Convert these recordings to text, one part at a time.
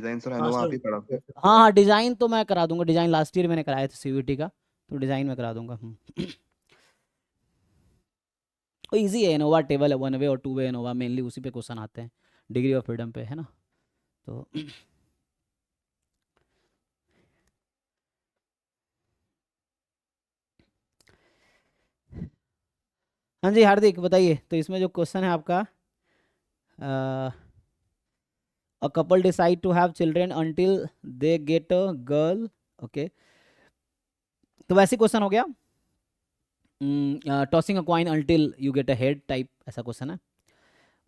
Design sir, हाँ handover आप sir. ही पढ़ा थे। हाँ हाँ, डिजाइन तो मैं करा दूंगा, डिजाइन लास्ट ईयर मैंने कराया था सीवीटी का, तो डिजाइन में करा दूंगा। तो इजी है, इनोवा टेबल है, वन वे और टू वे इनोवा, मेनली उसी पे क्वेश्चन आते हैं, डिग्री ऑफ फ्रीडम पे, है ना। तो हाँ जी हार्दिक बताइए, तो इसमें जो क्वेश्चन है आपका, a couple decide to have children until they get a girl, okay, तो वैसे क्वेश्चन हो गया, tossing a coin until you get a head type, ऐसा क्वेश्चन है।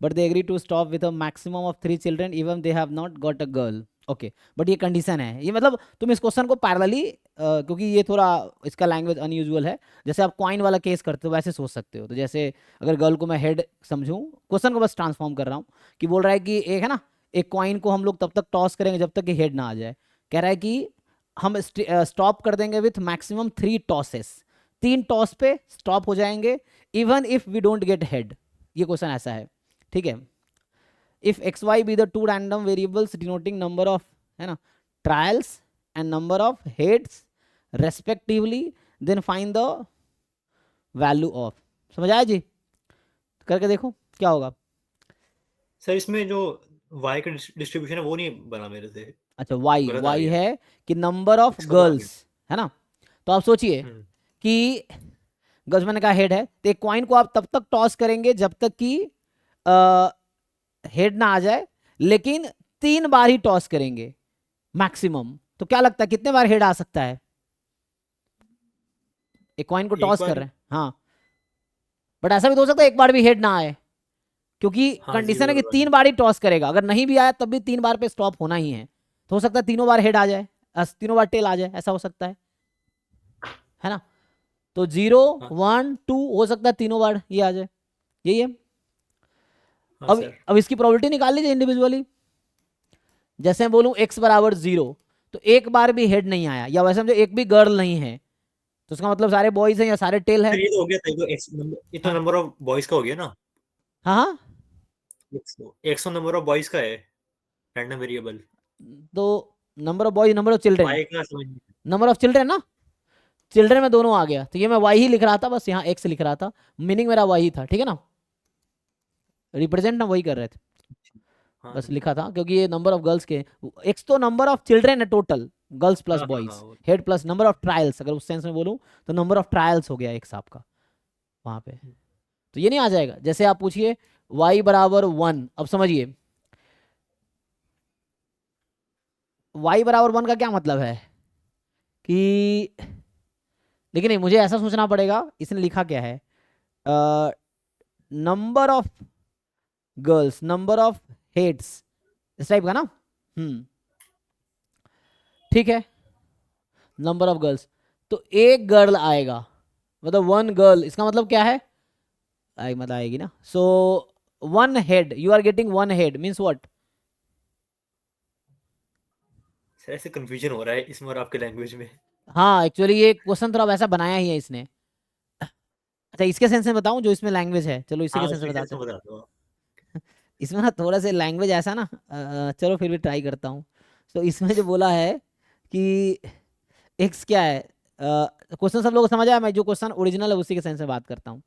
But they agree to stop with a maximum of 3 children even they have not got a girl, okay. But ये condition है, ये मतलब तुम इस क्वेश्चन को parallelly, क्योंकि ये थोड़ा इसका लैंग्वेज अनयूजुअल है, जैसे आप कॉइन वाला केस करते हो वैसे सोच सकते हो। तो जैसे अगर गर्ल को मैं हेड समझूं, क्वेश्चन को बस ट्रांसफॉर्म कर रहा हूँ, कि बोल रहा है कि एक है ना, एक कॉइन को हम लोग तब तक टॉस करेंगे जब तक कि हेड ना आ जाए। कह रहा है कि हम स्टॉप कर देंगे विथ मैक्सिमम 3 टॉसेस, 3 टॉस पे स्टॉप हो जाएंगे, even if we don't get head. ये क्वेश्चन ऐसा है, ठीक है। If X Y be the two random variables denoting number of, है ना, trials and number of heads respectively, then find the value of. समझ आया जी? करके देखो क्या होगा। सर इसमें जो वाई का डिस्ट्रीब्यूशन है वो नहीं बना मेरे से, अच्छा, वाई, गलत आ वाई गया। है कि नंबर ऑफ इसका तो आ गर्ल्स, गया। है ना। तो आप सोचिए कि गर्ल्स मैंने कहा हेड है, तो एक कॉइन को आप तब तक टॉस करेंगे जब तक कि हेड ना आ जाए, लेकिन 3 बार ही टॉस करेंगे मैक्सिमम। तो क्या लगता है कितने बार हेड आ सकता है? एक कॉइन को एक टॉस कर बार। रहे हैं, हाँ, बट ऐसा भी तो हो सकता है एक बार भी हेड ना आए, क्योंकि हाँ कंडीशन है जीरो कि वन। 3 बार ही टॉस करेगा, अगर नहीं भी आया तब भी 3 बार पे स्टॉप होना ही है। तो हो सकता है तीनों बार हेड आ जाए, तीनों बार टेल आ जाए, ऐसा हो सकता है ना। तो 0 हाँ 1 2 हो सकता है तीनों बार ये आ जाए, यही है। हाँ अब सर। अब इसकी प्रोबेबिलिटी निकाल लीजिए इंडिविजुअली। जैसे मैं बोलूं x बराबर 0, तो एक बार भी हेड नहीं आया, या वैसे समझो एक भी गर्ल नहीं है, तो उसका मतलब सारे बॉयज हैं या सारे टेल है। सर ये तो हो गया था, ये तो एक्स नंबर, इतना हाँ नंबर ऑफ बॉयज का हो गया ना। हाँ हाँ। 100 नंबर ऑफ बॉयज का है रैंडम वेरिएबल। तो number of boys, number of children, Y का समझ नहीं। नंबर ऑफ चिल्ड्रेन ना, चिल्ड्रेन में दोनों आ गया, तो ये मैं वाई ही लिख रहा था, बस यहाँ एक्स लिख रहा था, मीनिंग मेरा वाई था, ठीक है ना, रिप्रेजेंट ना वही कर रहे थे, हाँ बस लिखा था, क्योंकि ये नंबर ऑफ गर्ल्स के, एक्स तो नंबर ऑफ चिल्ड्रेन है टोटल, गर्ल्स प्लस हाँ हाँ हाँ boys, head plus number of trials, अगर उस सेंस में बोलूं तो नंबर ऑफ ट्रायल्स हो गया एक्स आपका वहां पे। तो ये नहीं आ जाएगा। जैसे आप पूछिए y बराबर 1, अब समझिए y बराबर 1 का क्या मतलब है कि, लेकिन नहीं, मुझे ऐसा सोचना पड़ेगा इसने लिखा क्या है, number of girls, number of heads, इस टाइप का ना। ठीक है, नंबर ऑफ गर्ल्स, तो एक गर्ल आएगा, मतलब 1 गर्ल, इसका मतलब क्या है, आई मतलब आएगी ना, so 1 head, you are getting 1 head means what. Sir ऐसे कंफ्यूजन हो रहा है इसमें और आपके लैंग्वेज में। हाँ एक्चुअली ये क्वेश्चन थोड़ा वैसा बनाया ही है इसने। अच्छा इसके सेंस में बताऊं जो इसमें लैंग्वेज है, चलो इसी हाँ के सेंस में उसके सेंस बताते में हैं। बता दो। इसमें ना थोड़ा सा लैंग्वेज ऐसा ना, चलो फिर भी ट्राई करता हूँ। तो इसमें जो बोला है कि एक्स क्या है, क्वेश्चन सब लोग को समझ आया, मैं जो क्वेश्चन ओरिजिनल है उसी के सेंस में बात करता हूँ।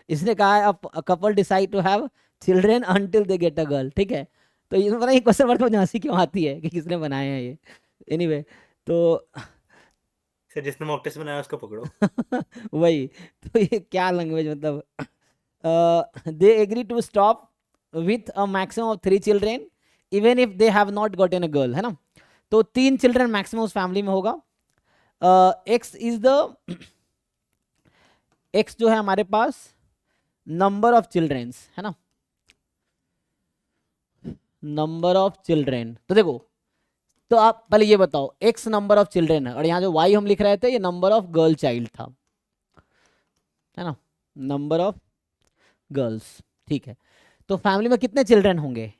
इसने कहा है a couple decide to have children until they get a girl, ठीक है। तो इसमें पता नहीं क्वेश्चन वर्ड में हंसी क्यों आती है कि किसने बनाए हैं ये, एनीवे तो सर जिसने मॉक टेस्ट बनाया उसको पकड़ो। वही, तो ये क्या लैंग्वेज मतलब, they agree to stop with a maximum of 3 children even if they have not gotten a girl, है ना। तो 3 चिल्ड्रेन मैक्सिमम उस फैमिली में होगा। एक्स इज द, एक्स जो है हमारे पास नंबर ऑफ चिल्ड्रेन्स, है ना, नंबर ऑफ चिल्ड्रेन। तो देखो, तो आप पहले ये बताओ, एक्स नंबर ऑफ चिल्ड्रेन है, और यहाँ जो वाई हम लिख रहे थे ये नंबर ऑफ गर्ल चाइल्ड था, है ना, नंबर ऑफ गर्ल्स, ठीक है। तो फैमिली में कितने चिल्ड्रन होंगे?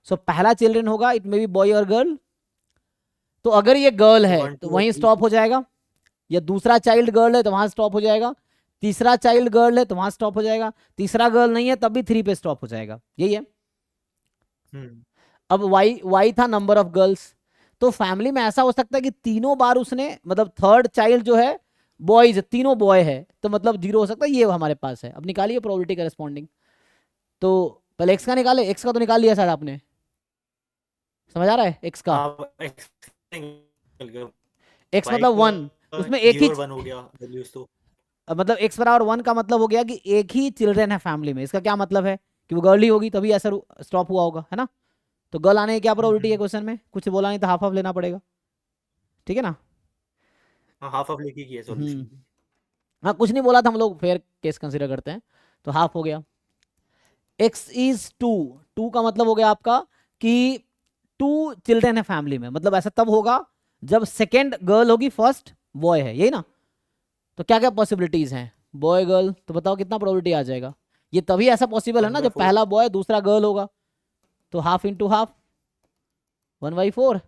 सो पहला चिल्ड्रन होगा, इट मे बी बॉय और गर्ल, तो अगर ये गर्ल सर है 1 तो 2 और वहीं 3। स्टॉप हो जाएगा, या दूसरा चाइल्ड गर्ल है तो वहां स्टॉप हो जाएगा, तीसरा चाइल्ड गर्ल है तो वहां स्टॉप हो जाएगा, तीसरा गर्ल नहीं है तब भी 3 पे स्टॉप हो जाएगा, यही है। अब y था नंबर ऑफ गर्ल्स, तो फैमिली में ऐसा हो सकता है कि तीनों बार उसने मतलब थर्ड चाइल्ड जो है बॉयज, तीनों बॉय है, तो मतलब 0 हो सकता है, ये हमारे पास है। अब निकालिए प्रोबेबिलिटी करस्पॉन्डिंग। तो पहले x का निकाले, x का तो निकाल लिया शायद आपने, समझ आ रहा है x का? हाँ x निकल गया, x y मतलब का 1, उसमें एक ही 0 और 1 हो गया वैल्यूज तो। मतलब x बराबर 1 का मतलब हो गया कि एक ही चिल्ड्रन है फैमिली में। इसका क्या मतलब है कि वो गर्ल ही होगी, तभी ऐसा स्टॉप हुआ होगा, है ना? तो गर्ल आने की क्या प्रोबेबिलिटी है क्वेश्चन में? कुछ बोला नहीं तो हाफ हाफ लेना पड़ेगा, ठीक है ना? हाँ हाफ ऑफ लेके किया हम्म, सॉल्यूशन। हाँ कुछ नहीं बोला था, हम लोग फेयर केस कंसीडर करते हैं, तो हाफ हो गया। x इज 2, 2 का मतलब हो गया आपका कि 2 चिल्ड्रन है फैमिली में, मतलब ऐसा तब होगा जब सेकेंड गर्ल होगी फर्स्ट बॉय है, यही ना? तो क्या क्या पॉसिबिलिटीज हैं, बॉय गर्ल, तो बताओ कितना प्रोबेबिलिटी आ जाएगा? ये तभी ऐसा पॉसिबल है ना जब 1/4। पहला बॉय दूसरा गर्ल होगा, तो half into half 1/4।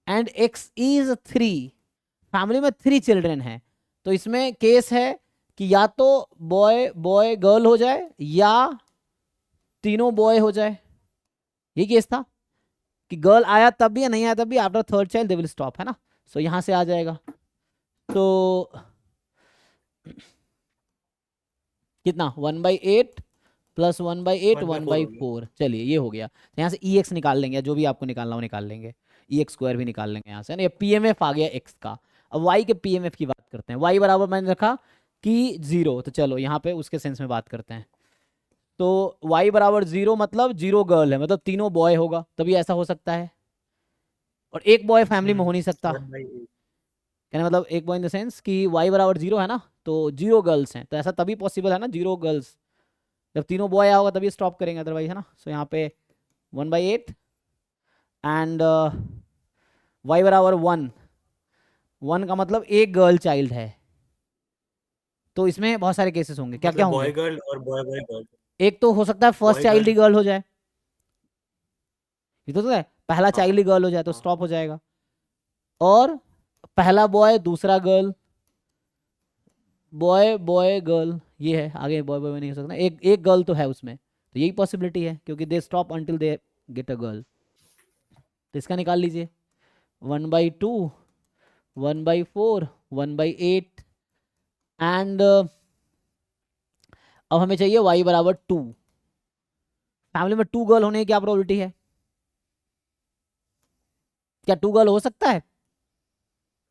And x is 3, family में 3 चिल्ड्रन है, तो इसमें केस है कि या तो बॉय बॉय गर्ल हो जाए या तीनों बॉय हो जाए। ये केस था कि गर्ल आया तब भी या नहीं आया तब भी after third child they will stop, है ना? सो यहां से आ जाएगा। तो कितना 1/8 प्लस 1/8 1/4 हो गया। 1/4, चलिए ये हो गया। तो यहाँ से ई एक्स निकाल लेंगे, जो भी आपको निकालना हो निकाल लेंगे, ई एक्स स्क्वायर भी निकाल लेंगे यहाँ से, ना? ये पी एम एफ आ गया एक्स का। अब वाई के पी एम एफ की बात करते हैं। वाई बराबर मैंने रखा कि 0, तो चलो यहाँ पे उसके सेंस में बात करते हैं। तो वाई बराबर 0 मतलब 0 गर्ल है, मतलब तीनों बॉय होगा, तभी ऐसा हो सकता है। और एक बॉय फैमिली में हो नहीं सकता, 1/8। कहने मतलब एक बॉय इन द सेंस कि वाई बराबर 0 है ना, तो 0 गर्ल्स हैं, तो ऐसा तभी पॉसिबल है ना, 0 गर्ल्स, जब तीनों बॉय आया होगा तभी स्टॉप करेंगे, अदरवाइज, है ना? सो यहाँ पे 1/8 एंड वाई बराबर 1, 1 का मतलब एक गर्ल चाइल्ड है, तो इसमें बहुत सारे केसेस होंगे, क्या क्या मतलब होंगे? बॉय गर्ल और बॉय बॉय गर्ल। एक तो हो सकता है फर्स्ट बॉय चाइल्ड ही गर्ल। गर्ल हो जाए, ये तो है, पहला हाँ चाइल्ड ही गर्ल हो जाए तो हाँ। स्टॉप हो जाएगा। और पहला बॉय दूसरा गर्ल, बॉय बॉय गर्ल, ये है, आगे बॉय बॉय में नहीं हो सकता, एक एक गर्ल तो है उसमें, तो यही पॉसिबिलिटी है, क्योंकि they stop until they get a girl. तो इसका निकाल लीजिए, 1/2 1/4 1/8 एंड अब हमें चाहिए y बराबर 2। फैमिली में 2 गर्ल होने की क्या प्रोबेबिलिटी है? क्या 2 गर्ल हो सकता है?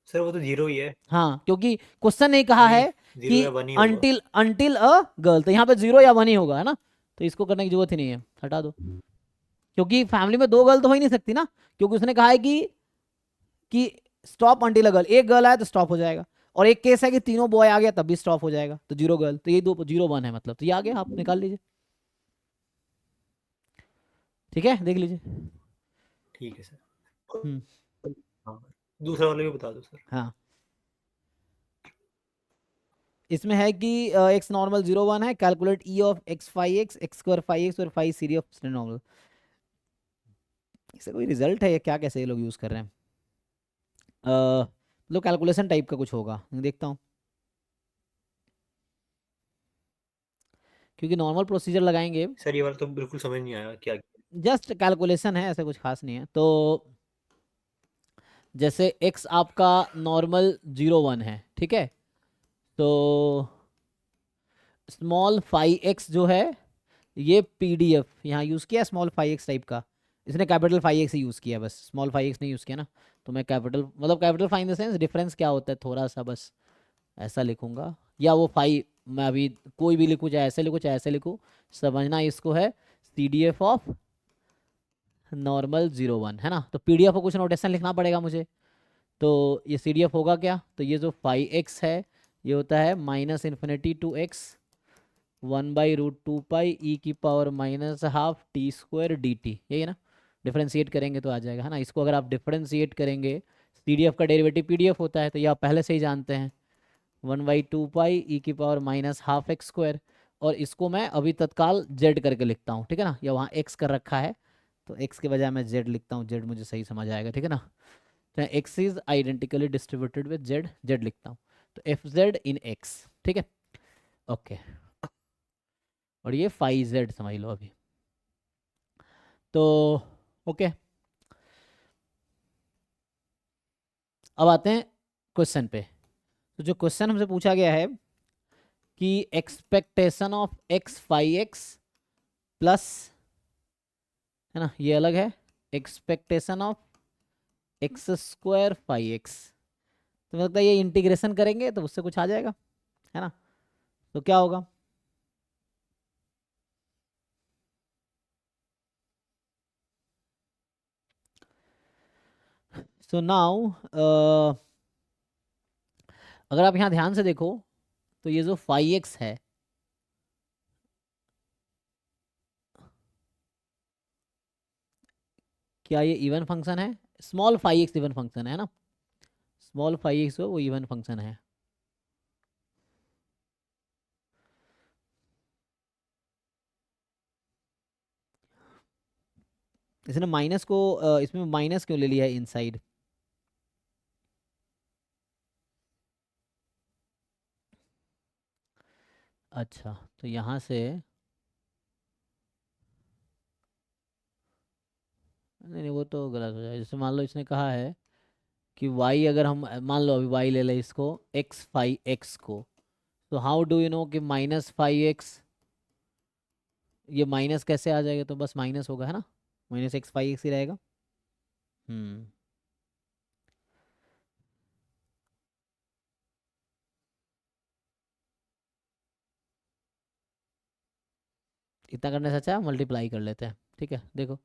सर वो तो 0 ही है। हाँ, क्योंकि क्वेश्चन ने कहा नहीं, है 0 कि या 1 ही होगा। अंटिल अंटिल अ गर्ल, तो यहाँ पे 0 या 1 ही होगा, है ना? तो इसको करने की जरूरत ही नहीं है, हटा दो, क्योंकि फैमिली में 2 गर्ल तो हो ही नहीं सकती ना, क्योंकि उसने कहा है कि स्टॉप अंटिल अ गर्ल, एक गर्ल आया तो स्टॉप हो जाएगा, और एक केस है कि तीनों बॉय आ गया तब भी स्टॉप हो जाएगा, तो 0 गर्ल, तो ये दो 0 1 है, मतलब तो ये आ गया, आप निकाल लीजिए, ठीक है, देख लीजिए। ठीक है सर। हम्म, हाँ, दूसरा वाला भी बता दो सर। हाँ, इसमें है कि एक्स नॉर्मल 0 1 है, calculate E of x 5x x square 5x और 5 सीरी ऑफ नॉर्मल। इससे कोई रिजल्ट है या क्या, कैसे ये लोग यूज़ कर रहे हैं? मतलब कैलकुलेशन टाइप का कुछ होगा, मैं देखता हूँ, क्योंकि नॉर्मल प्रोसीजर लगाएंगे, सर ये वाला तो बिल्कुल समझ नहीं आया क्या किया। जस्ट कैलकुलेशन है, ऐसा कुछ खास नहीं है। तो जैसे x आपका नॉर्मल 0 1 है, ठीक है, तो स्मॉल 5x जो है, ये PDF यहाँ यूज़ किया, स्मॉल 5x टाइप का, इसने कैपिटल 5x ही यूज़ किया, बस स्मॉल 5x नहीं यूज़ किया ना, तो मैं कैपिटल मतलब capital 5 in the sense difference क्या होता है थोड़ा सा, बस ऐसा लिखूंगा, या वो 5 मैं अभी कोई भी लिखूँ, चाहे ऐसे लिखूँ चाहे ऐसे लिखूँ, समझना इसको है CDF ऑफ नॉर्मल 0 1, है ना? तो PDF को कुछ नोटेशन लिखना पड़ेगा मुझे, तो ये CDF होगा क्या, तो ये जो 5x है ये होता है -∞ to x 1/√2 पाई ई की पावर -12 t² dt, यही है ना? डिफरेंशिएट करेंगे तो आ जाएगा, है ना? इसको अगर आप डिफरेंशिएट करेंगे, CDF का डेरिवेटिव PDF होता है, तो ये आप पहले से ही जानते हैं, 1/2 पाई ई की पावर -12 x²। और इसको मैं अभी तत्काल z करके लिखता हूँ, ठीक है ना? या वहाँ x कर रखा है, तो x के बजाय मैं z लिखता हूँ, z मुझे सही समझ आएगा, ठीक है ना? तो x is identically distributed with z, z लिखता हूँ, तो FZ इन x, ठीक है, ओके। और ये 5z समझ लो अभी। तो ओके, अब आते हैं क्वेश्चन पे। तो जो क्वेश्चन हमसे पूछा गया है कि expectation of x five x plus, है ना, ये अलग है, expectation of x square five x. तो मुझे लगता है ये इंटीग्रेशन करेंगे तो उससे कुछ आ जाएगा, है ना। तो क्या होगा, सो नाउ अगर आप यहाँ ध्यान से देखो तो ये जो फाइव एक्स है, क्या ये इवन फंक्शन है? Small five x even function है ना, स्मॉल फाइव एक्स वो इवन फंक्शन है। इसने माइनस को इसमें माइनस क्यों ले लिया है इनसाइड? अच्छा, तो यहाँ से नहीं नहीं, वो तो गलत हो जाएगा। जैसे मान लो इसने कहा है कि y, अगर हम मान लो अभी y ले लें इसको, x फाइव एक्स को, तो हाउ डू यू नो कि माइनस फाइव एक्स, ये माइनस कैसे आ जाएगा? तो बस माइनस होगा, है ना, माइनस एक्स फाइव एक्स ही रहेगा। हम्म, इतना करने से अच्छा मल्टीप्लाई कर लेते हैं, ठीक है। देखो,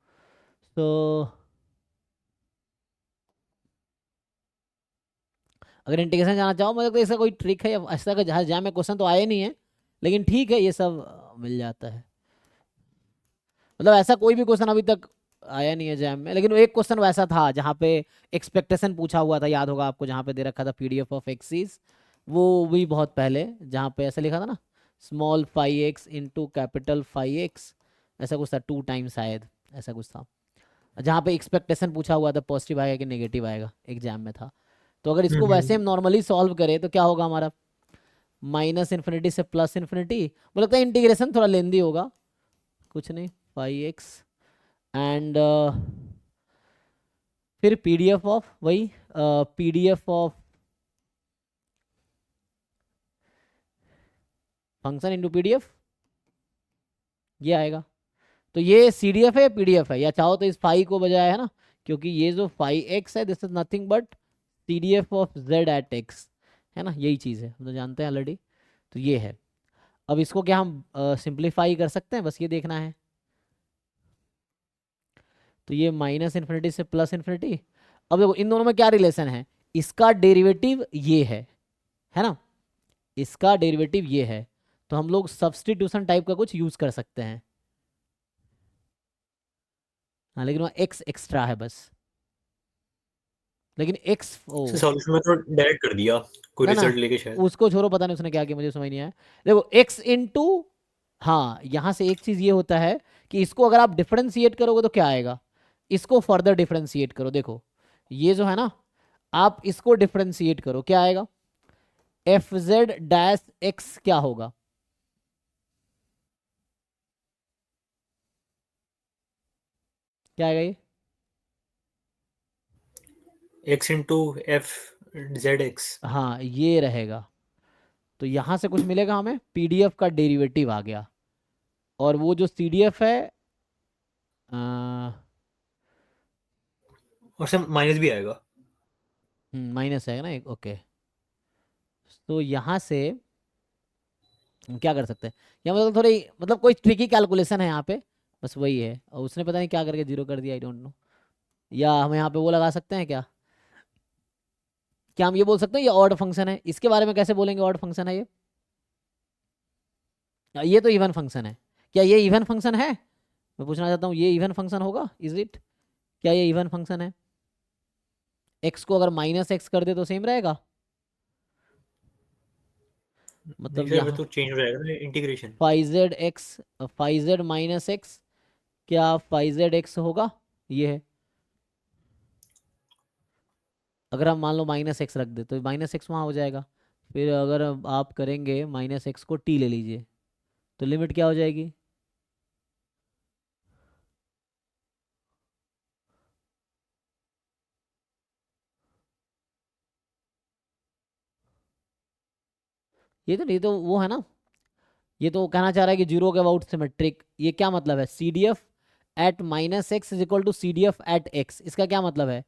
तो अगर इंटीग्रेशन जाना चाहो, मतलब तो इसका कोई ट्रिक है या ऐसा का जहाँ जहाँ में क्वेश्चन तो आए नहीं है, लेकिन ठीक है, ये सब मिल जाता है। मतलब ऐसा कोई भी क्वेश्चन अभी तक आया नहीं है जैम में, लेकिन एक क्वेश्चन वैसा था जहाँ पे एक्सपेक्टेशन पूछा हुआ था, याद होगा आपको, जहाँ पे दे रखा था पीडीएफ ऑफ एक्सिस, वो भी बहुत पहले, जहाँ पे ऐसा लिखा था ना, small five x into capital five x, ऐसा कुछ था, टू टाइम्स शायद, ऐसा कुछ था, जहाँ पे एक्सपेक्टेशन पूछा हुआ था पॉजिटिव आएगा कि नेगेटिव आएगा, एग्जाम में था। तो अगर इसको वैसे हम नॉर्मली सॉल्व करें तो क्या होगा हमारा, माइनस इन्फिनिटी से प्लस इन्फिनिटी, मुझे लगता है इंटीग्रेशन थोड़ा लेंदी होगा, कुछ नहीं, फाइव एक्स एंड फिर पीडीएफ ऑफ वही, PDF of function into PDF, ये आएगा। तो ये सीडीएफ है या पीडीएफ है, या चाहो तो इस फाइव को बजाय, है ना, क्योंकि ये जो फाइव एक्स है this is nothing but CDF of Z at X, है ना, यही चीज़ है, हम तो जानते हैं ऑलरेडी। तो ये है। अब इसको क्या हम सिंप्लीफाई कर सकते हैं, बस ये देखना है। तो ये माइनस इन्फिनिटी से प्लस इन्फिनिटी, अब देखो इन दोनों में क्या रिलेशन है, इसका डेरिवेटिव ये है ना, इसका डेरिवेटिव ये है, तो हम लोग सब्स्टिट्यूशन टाइप का कुछ यूज कर सकते हैं। हाँ, लेकिन वहाँ एक्स एक्स्ट्रा है बस, लेकिन एक्स ओ, सॉल्यूशन में तो डायरेक्ट कर दिया, कोई ना ना, रिजल्ट लेके शायद। उसको छोड़ो, पता नहीं उसने क्या किया, मुझे समझ नहीं आया। देखो एक्स इंटू, हाँ यहाँ से एक चीज ये होता है कि इसको अगर आप डिफरेंशिएट करोगे तो क्या आएगा, इसको फर्दर डिफरेंशिएट करो, देखो ये जो है ना, आप इसको डिफरेंशिएट करो, क्या आएगा, एफ जेड डैश एक्स क्या होगा, क्या आएगा ये, x into F Z x. हाँ ये रहेगा। तो यहाँ से कुछ मिलेगा हमें, पीडीएफ का डेरिवेटिव आ गया, और वो जो सीडीएफ है, और सब माइनस भी आएगा। माइनस है ना एक, ओके। तो यहाँ से हम क्या कर सकते हैं, या मतलब थोड़ी, मतलब कोई ट्रिकी कैलकुलेशन है यहाँ पे, बस वही है, और उसने पता नहीं क्या करके जीरो कर दिया, आई डोंट नो। या हम यहाँ पे वो लगा सकते हैं क्या, क्या हम ये बोल सकते हैं ये ऑड फंक्शन है, इसके बारे में कैसे बोलेंगे ऑड फंक्शन है ये तो इवन फंक्शन है, क्या ये इवन फंक्शन है, मैं पूछना चाहता हूँ, ये इवन फंक्शन होगा, इज इट, क्या ये इवन फंक्शन है? एक्स को अगर माइनस एक्स कर दे तो सेम रहेगा, नहीं मतलब सर, वो यहाँ तो चेंज हो जाएगा ना integration. Five Z x, five Z minus x, क्या फाइव जेड एक्स होगा, ये है। अगर हम मान लो माइनस एक्स रख दे तो माइनस एक्स वहाँ हो जाएगा, फिर अगर आप करेंगे माइनस एक्स को टी ले लीजिए, तो लिमिट क्या हो जाएगी, ये तो नहीं, तो वो है ना, ये तो कहना चाह रहा है कि जीरो के अबाउट सिमेट्रिक। ये क्या मतलब है, C D F at minus X is equal to C D F at X, इसका क्या मतलब है?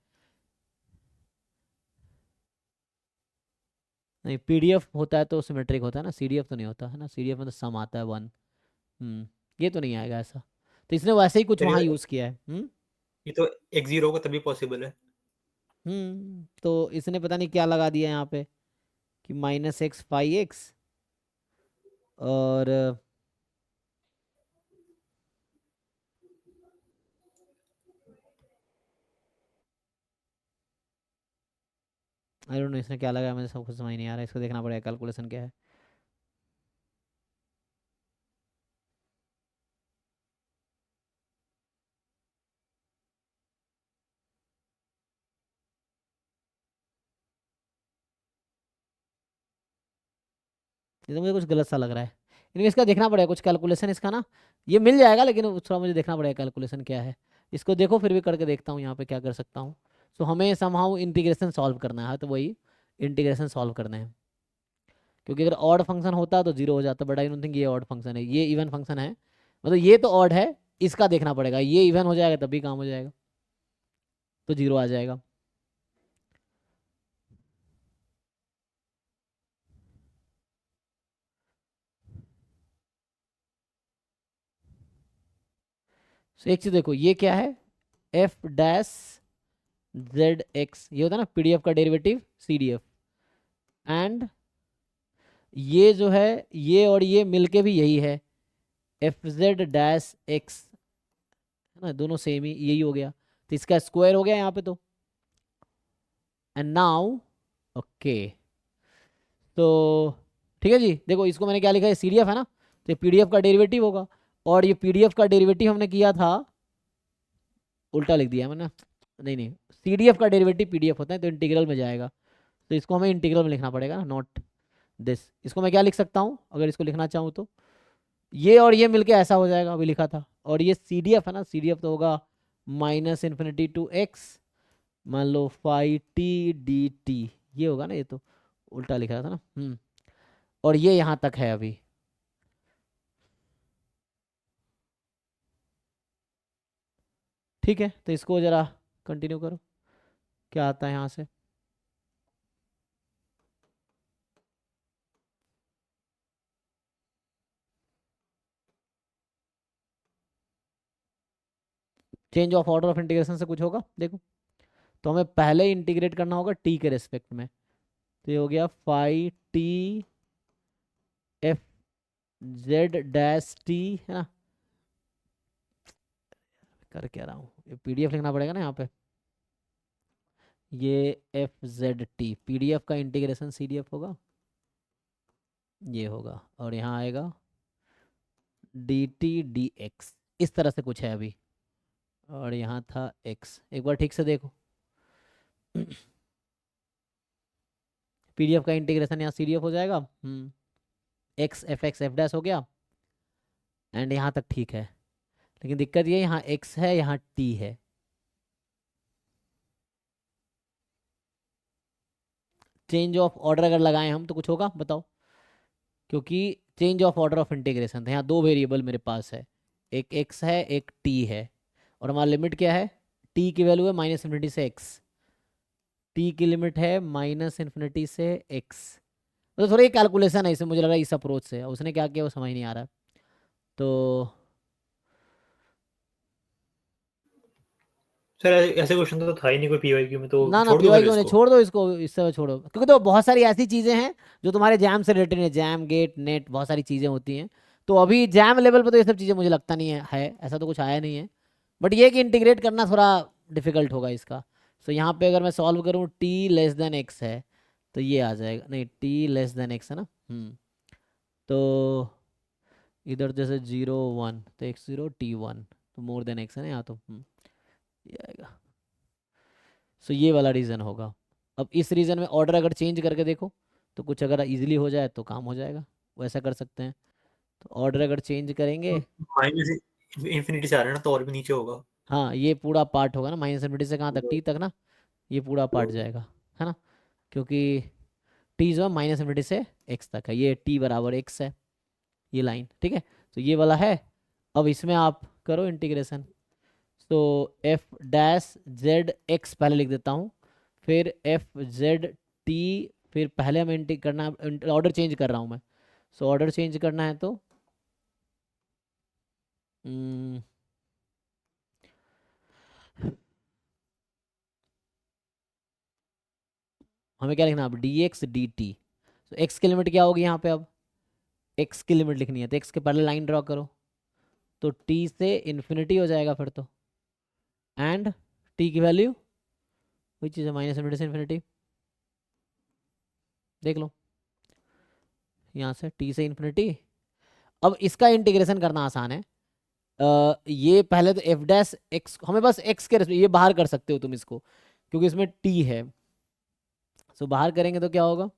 नहीं, पीडीएफ होता है तो सिमेट्रिक होता है ना, सीडीएफ तो नहीं होता है ना, सीडीएफ में तो सम आता है वन। ये तो नहीं आएगा ऐसा, तो इसने वैसे ही कुछ सर वहाँ यूज़ किया है। ये तो एक जीरो होगा तभी पॉसिबल है। तो इसने पता नहीं क्या लगा दिया यहाँ पे कि माइनस एक्स फाइव एक्स, और आई डोंट नो इसने क्या लगाया, मुझे सब कुछ समझ नहीं आ रहा है, इसको देखना पड़ेगा कैलकुलेशन क्या है। ये तो मुझे कुछ गलत सा लग रहा है, इनमें इसका देखना पड़ेगा कुछ कैलकुलेशन इसका ना। ये मिल जाएगा लेकिन थोड़ा मुझे देखना पड़ेगा कैलकुलेशन क्या है। इसको देखो, फिर भी करके देखता हूँ यहाँ पे क्या कर सकता हूँ। सो हमें समहाउ इंटीग्रेशन सॉल्व करना है, तो वही इंटीग्रेशन सॉल्व करना है, क्योंकि अगर ऑड फंक्शन होता तो जीरो हो जाता, बट आई डोंट थिंक ये ऑड फंक्शन है, ये इवन फंक्शन है, मतलब ये तो ऑड है। इसका देखना पड़ेगा, ये इवन हो जाएगा तभी काम हो जाएगा, तो जीरो आ जाएगा। So, एक चीज देखो, ये क्या है, एफ डैश जेड एक्स, ये होता है ना पीडीएफ का derivative C D F, and ये जो है, ये और ये मिलके भी यही है, एफ जेड डैश एक्स, है ना, दोनों सेम ही, यही हो गया, तो इसका स्क्वायर हो गया यहाँ पे तो। एंड नाउ ओके, तो ठीक है जी, देखो इसको मैंने क्या लिखा है, सी डी एफ है ना, तो ये पीडीएफ का डेरिवेटिव होगा, और ये पीडीएफ का डेरिवेटिव हमने किया था, उल्टा लिख दिया मैंने, नहीं नहीं, सी डी एफ का डेरिवेटिव पीडीएफ होता है, तो इंटीग्रल में जाएगा, तो इसको हमें इंटीग्रल में लिखना पड़ेगा, नॉट दिस। इसको मैं क्या लिख सकता हूँ अगर इसको लिखना चाहूँ तो, ये और ये मिलके ऐसा हो जाएगा, अभी लिखा था, और ये सी डी एफ है ना, सी डी एफ तो होगा माइनस इन्फिनिटी टू एक्स, मान lo fi T D T, ये होगा ना, ये तो उल्टा लिखा था ना। और ये यहाँ तक है अभी, ठीक है, तो इसको जरा कंटिन्यू करो, क्या आता है यहाँ से। Change of order of integration से कुछ होगा देखो, तो हमें पहले इंटीग्रेट करना होगा टी के रेस्पेक्ट में, तो ये हो गया phi T F Z dash T, है ना, कर क्या रहा हूँ, ये पीडीएफ लिखना पड़ेगा ना यहाँ पे, ये एफ जेड टी पीडीएफ का इंटीग्रेशन सीडीएफ होगा, ये होगा, और यहाँ आएगा डी टी डी एक्स, इस तरह से कुछ है अभी, और यहाँ था एक्स, एक बार ठीक से देखो, पीडीएफ का इंटीग्रेशन यहाँ सीडीएफ हो जाएगा, एक्स एफ डैश हो गया, एंड यहाँ तक ठीक है, लेकिन दिक्कत ये यहाँ एक्स है यहाँ टी है, चेंज ऑफ ऑर्डर अगर लगाएं हम तो कुछ होगा बताओ, क्योंकि change of order of integration था, यहाँ दो वेरिएबल मेरे पास है, एक एक्स है एक टी है, और हमारा लिमिट क्या है, टी की वैल्यू है माइनस इन्फिनिटी से एक्स, टी की लिमिट है माइनस इन्फिनिटी से एक्स, तो थोड़ा ये कैलकुलेशन है इसमें, मुझे लग रहा है इस अप्रोच से उसने क्या किया वो समझ नहीं आ रहा, तो सर ऐसे क्वेश्चन तो था ही नहीं कोई पीवाईक्यू में, तो ना ना छोड़ दो पीवाई सर क्यों नहीं, इसको। छोड़ दो इसको, इससे छोड़ो, क्योंकि तो बहुत सारी ऐसी चीज़ें हैं जो तुम्हारे जैम से रिलेटेड है, जैम गेट नेट बहुत सारी चीज़ें होती हैं, तो अभी जैम लेवल पर तो ये सब चीज़ें मुझे लगता नहीं है ऐसा तो कुछ आया नहीं है, बट ये कि इंटीग्रेट करना थोड़ा डिफिकल्ट होगा इसका। सो यहाँ पे अगर मैं सॉल्व करूँ टी लेस देन एक्स है, तो ये आ जाएगा, नहीं टी लेस देन एक्स है ना, तो इधर जैसे जीरो वन, तो एक्स जीरो टी वन, तो मोर देन एक्स है ना यहाँ, तो ये आएगा, सो ये वाला रीज़न होगा। अब इस रीज़न में ऑर्डर अगर चेंज करके देखो, तो कुछ अगर इजीली हो जाए तो काम हो जाएगा, वैसा कर सकते हैं, तो ऑर्डर अगर चेंज करेंगे, माइनस इन्फिनिटी से आ रहा है ना, तो और भी नीचे होगा। हाँ ये पूरा पार्ट होगा ना, माइनस इन्फिनिटी से कहाँ तक, टी तक ना, ये पूरा पार्ट जाएगा, है ना, क्योंकि टी जो है माइनस इन्फिनिटी से एक्स तक है, ये टी बराबर एक्स है ये लाइन, ठीक है। तो ये वाला है। अब इसमें आप करो इंटीग्रेशन। तो एफ डैश जेड एक्स पहले लिख देता हूँ, फिर एफ जेड टी, फिर पहले हमें इंटी करना, ऑर्डर चेंज कर रहा हूँ मैं। सो ऑर्डर चेंज करना है तो हम्म, हमें क्या लिखना है अब, डी एक्स डी टी। तो एक्स की लिमिट क्या होगी यहाँ पे, अब एक्स की लिमिट लिखनी है तो एक्स के पहले लाइन ड्रॉ करो, तो टी से इन्फिनिटी हो जाएगा फिर तो, एंड टी की वैल्यू वही चीज़ है माइनस इन्फिनिटी से इन्फिनिटी, देख लो यहाँ से टी से इन्फिनिटी। अब इसका इंटीग्रेशन करना आसान है। ये पहले तो एफ डैश एक्स, हमें बस एक्स के ये बाहर कर सकते हो तुम इसको, क्योंकि इसमें टी है। सो बाहर करेंगे तो क्या होगा,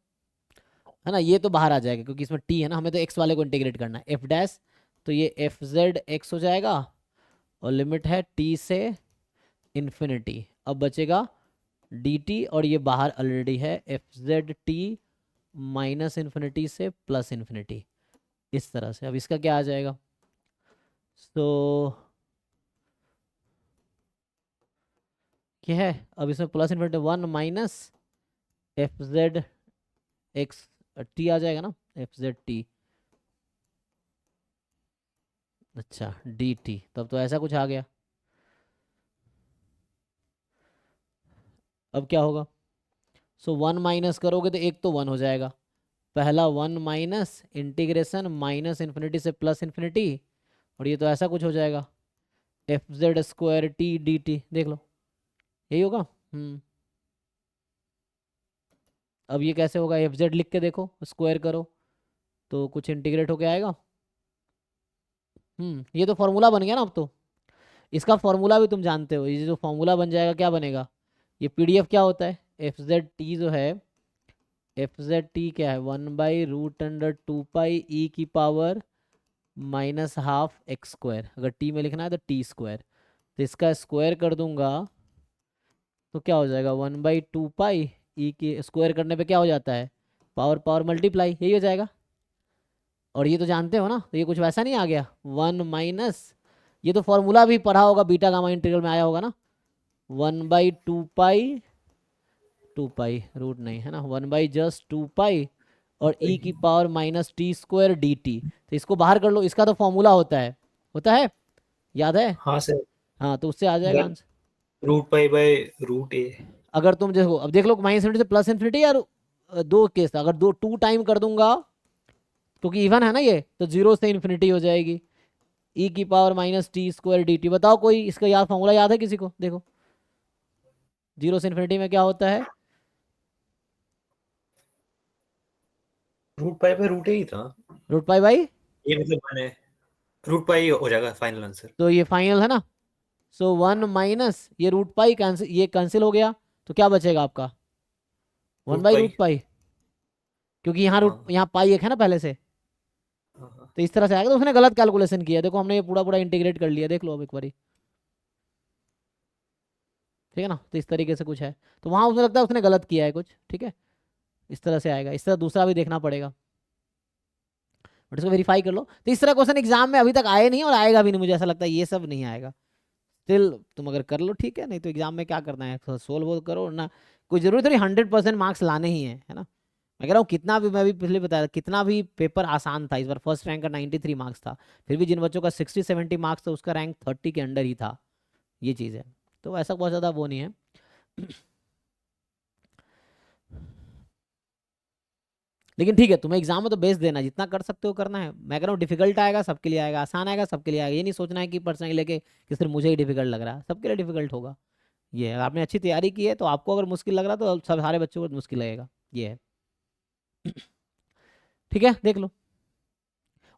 है ना, ये तो बाहर आ जाएगा क्योंकि इसमें टी है ना, हमें तो एक्स वाले को इंटीग्रेट करना है, एफ डैश। तो ये एफ जेड एक्स हो जाएगा, और लिमिट है टी से इन्फिनिटी। अब बचेगा डी टी, और ये बाहर ऑलरेडी है F Z T minus infinity से प्लस इन्फिनिटी, इस तरह से। अब इसका क्या आ जाएगा, तो क्या है, अब इसमें plus infinity one minus F Z X T आ जाएगा ना, एफ जेड टी, अच्छा डी टी, तब तो ऐसा कुछ आ गया। अब क्या होगा, सो वन माइनस करोगे तो एक तो वन हो जाएगा, पहला one minus integration minus infinity से प्लस इन्फिनिटी, और ये तो ऐसा कुछ हो जाएगा F Z square T D T, देख लो यही होगा। अब ये कैसे होगा, एफ जेड लिख के देखो, स्क्वायर करो तो कुछ इंटीग्रेट होके आएगा। ये तो फॉर्मूला बन गया ना अब तो, इसका फॉर्मूला भी तुम जानते हो, ये जो फॉर्मूला बन जाएगा क्या बनेगा, ये पीडीएफ क्या होता है, एफ जेड टी जो है, एफ जेड टी क्या है, one by root under two pi E की power minus half X square, अगर टी में लिखना है तो टी स्क्वायर, तो इसका स्क्वायर कर दूंगा तो क्या हो जाएगा, one by two pi E की स्क्वायर करने पे क्या हो जाता है, पावर पावर मल्टीप्लाई, यही हो जाएगा। और ये तो जानते हो ना, तो ये कुछ वैसा नहीं आ गया, वन माइनस, ये तो फॉर्मूला भी पढ़ा होगा, बीटा गामा इंटीग्रल में आया होगा ना, one by two pi root नहीं है ना, one by just two pi और ई की power minus T square D T, तो इसको बाहर कर लो, इसका तो फॉर्मूला होता है, याद है। हाँ सर। हाँ तो उससे आ जाएगा answer. Root pi by root A. अगर तुम देखो, अब देख लो माइनस इन्फिनिटी से प्लस इन्फिनिटी, यार दो केस था, अगर दो टू टाइम कर दूंगा क्योंकि इवन है ना ये, तो जीरो से इन्फिनिटी हो जाएगी, ई की power minus T square D T. बताओ कोई इसका याद फॉर्मूला याद है किसी को, देखो जीरो से इन्फिनिटी में क्या होता है, root pi by root A ही था। रूट पाई बाई, ये मतलब मैंने रूट पाई हो जाएगा फाइनल आंसर। तो ये फाइनल है ना। सो वन माइनस ये रूट पाई कैंसिल, ये कैंसिल हो गया, तो क्या बचेगा आपका, one root by pi. Root pi, क्योंकि यहाँ रूट, हाँ यहाँ पाई एक है ना पहले से, हाँ हाँ। तो इस तरह से आएगा। तो उसने गलत कैलकुलेशन किया, देखो हमने ये पूरा पूरा इंटीग्रेट कर लिया, देख लो अब एक बारी, ठीक है ना। तो इस तरीके से कुछ है, तो वहाँ उसने लगता है उसने गलत किया है कुछ, ठीक है, इस तरह से आएगा, इस तरह दूसरा भी देखना पड़ेगा, बट इसको वेरीफाई कर लो। तो इस तरह क्वेश्चन एग्जाम में अभी तक आए नहीं और आएगा भी नहीं, मुझे ऐसा लगता है ये सब नहीं आएगा। स्टिल तुम अगर कर लो ठीक है, नहीं तो एग्जाम में क्या करना है, सोल्व वोल्व करो ना, कोई जरूरी थोड़ी 100% मार्क्स लाने ही है ना। मैं कह रहा हूँ कितना भी, मैं भी पिछले बताया कितना भी पेपर आसान था, इस बार फर्स्ट रैंक का 93 मार्क्स था, फिर भी जिन बच्चों का 60-70 मार्क्स था उसका रैंक 30 के अंडर ही था, ये चीज़ है। तो ऐसा बहुत ज़्यादा वो नहीं है। लेकिन ठीक है, तुम्हें एग्जाम में तो बेस देना, जितना कर सकते हो करना है। मैं कह रहा हूँ डिफिकल्ट आएगा सबके लिए आएगा, आसान आएगा सबके लिए आएगा, ये नहीं सोचना है कि पर्सनली लेके कि सिर्फ मुझे ही डिफिकल्ट लग रहा है, सबके लिए डिफिकल्ट होगा। ये है, आपने अच्छी तैयारी की है तो आपको अगर मुश्किल लग रहा है तो सब सारे बच्चों को मुश्किल लगेगा, ये है। ठीक है, देख लो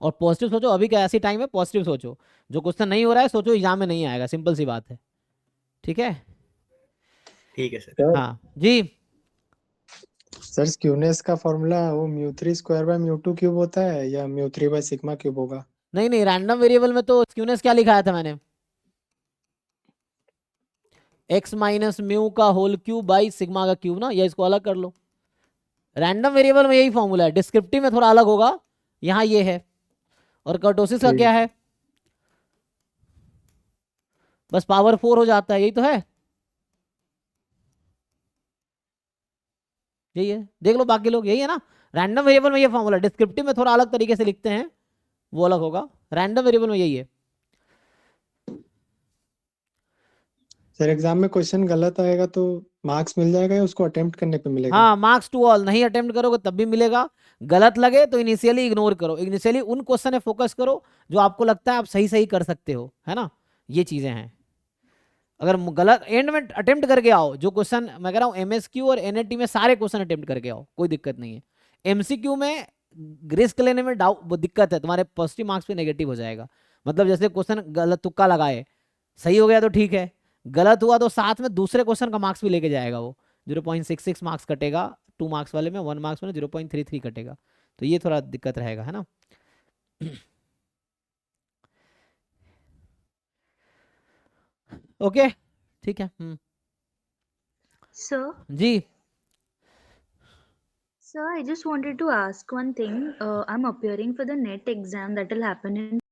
और पॉजिटिव सोचो, अभी का ऐसी टाइम है, पॉजिटिव सोचो, जो क्वेश्चन नहीं हो रहा है सोचो एग्जाम में नहीं आएगा, सिंपल सी बात है, ठीक है। ठीक है सर। सर हाँ जी, सर स्क्यूनेस का फॉर्मूला वो mu three square by mu two cube होता है या mu three by sigma cube होगा? नहीं नहीं, रैंडम वेरिएबल में तो स्क्यूनेस क्या लिखाया था मैंने, एक्स माइनस म्यू का होल क्यूब बाई सिग्मा का क्यूब ना, या इसको अलग कर लो, रैंडम वेरिएबल में यही फॉर्मूला है, डिस्क्रिप्टिव में थोड़ा अलग होगा, यहाँ ये है। और कर्टोसिस का ठीक। क्या है, बस पावर 4 हो जाता है, यही तो है, यही है, देख लो बाकी लोग, यही है ना। रैंडम वेरिएबल में ये फॉर्मूला, डिस्क्रिप्टिव में थोड़ा अलग तरीके से लिखते हैं, वो अलग होगा, रैंडम वेरिएबल में यही है। सर एग्जाम में क्वेश्चन गलत आएगा तो मार्क्स मिल जाएगा या उसको अटेम्प्ट करने पे मिलेगा? हाँ, मार्क्स टू ऑल, नहीं अटेम्प्ट करोगे तब भी मिलेगा। गलत लगे तो इनिशियली इग्नोर करो, इनिशियली उन क्वेश्चन में फोकस करो जो आपको लगता है आप सही सही कर सकते हो, है ना, ये चीजें हैं। अगर गलत एंड में अटेम्प्ट करके आओ, जो क्वेश्चन मैं कह रहा हूँ एमएसक्यू और एनएटी में सारे क्वेश्चन अटेम्प्ट करके आओ, कोई दिक्कत नहीं है। एमसीक्यू में रिस्क लेने में डाउट दिक्कत है, तुम्हारे पॉजिटिव मार्क्स पे नेगेटिव हो जाएगा। मतलब जैसे क्वेश्चन गलत तुक्का लगाए, सही हो गया तो ठीक है, गलत हुआ तो साथ में दूसरे क्वेश्चन का मार्क्स भी लेके जाएगा वो, 0.66 मार्क्स कटेगा 2 मार्क्स वाले में, 1 मार्क्स में 0.33 कटेगा, तो ये थोड़ा दिक्कत रहेगा, है ना। ओके, ठीक है। Sir, ji, sir, I just wanted to ask one thing. I'm appearing for the NET exam that will happen in